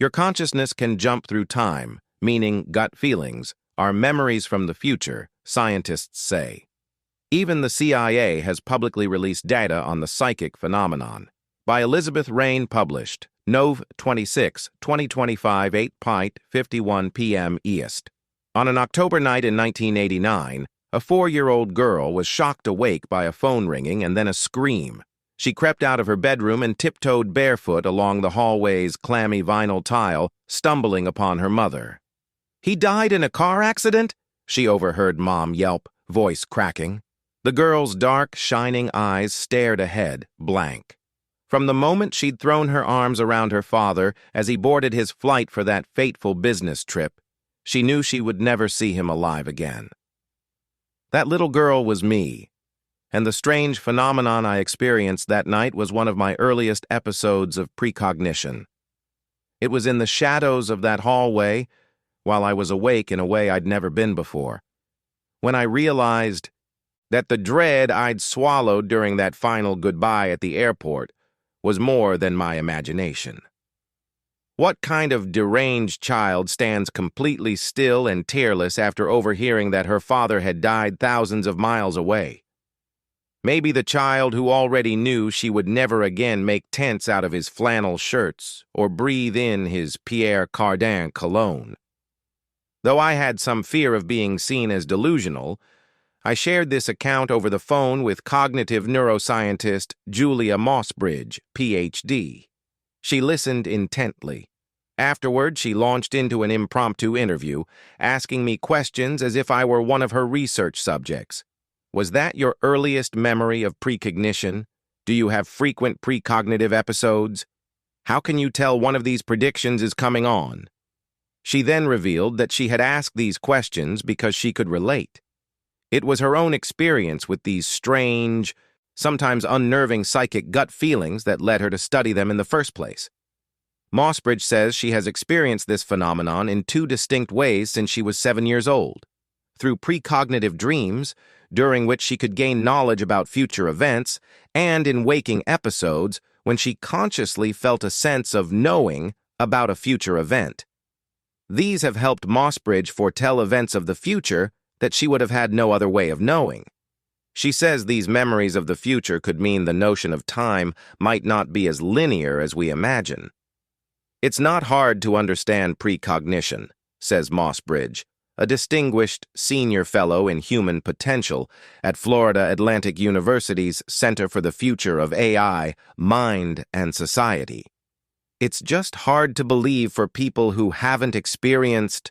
Your consciousness can jump through time, meaning gut feelings, are memories from the future, scientists say. Even the CIA has publicly released data on the psychic phenomenon. By Elizabeth Rain, published, Nov 26, 2025, 8:51 p.m. East. On an October night in 1989, a 4-year-old girl was shocked awake by a phone ringing and then a scream. She crept out of her bedroom and tiptoed barefoot along the hallway's clammy vinyl tile, stumbling upon her mother. "He died in a car accident?" she overheard Mom yelp, voice cracking. The girl's dark, shining eyes stared ahead, blank. From the moment she'd thrown her arms around her father as he boarded his flight for that fateful business trip, she knew she would never see him alive again. That little girl was me, and the strange phenomenon I experienced that night was one of my earliest episodes of precognition. It was in the shadows of that hallway, while I was awake in a way I'd never been before, when I realized that the dread I'd swallowed during that final goodbye at the airport was more than my imagination. What kind of deranged child stands completely still and tearless after overhearing that her father had died thousands of miles away? Maybe the child who already knew she would never again make tents out of his flannel shirts or breathe in his Pierre Cardin cologne. Though I had some fear of being seen as delusional, I shared this account over the phone with cognitive neuroscientist Julia Mossbridge, Ph.D. She listened intently. Afterward, she launched into an impromptu interview, asking me questions as if I were one of her research subjects. Was that your earliest memory of precognition? Do you have frequent precognitive episodes? How can you tell one of these predictions is coming on? She then revealed that she had asked these questions because she could relate. It was her own experience with these strange, sometimes unnerving psychic gut feelings that led her to study them in the first place. Mossbridge says she has experienced this phenomenon in 2 distinct ways since she was 7 years old. Through precognitive dreams, during which she could gain knowledge about future events, and in waking episodes when she consciously felt a sense of knowing about a future event. These have helped Mossbridge foretell events of the future that she would have had no other way of knowing. She says these memories of the future could mean the notion of time might not be as linear as we imagine. It's not hard to understand precognition, says Mossbridge, a distinguished senior fellow in human potential at Florida Atlantic University's Center for the Future of AI, Mind, and Society. It's just hard to believe for people who haven't experienced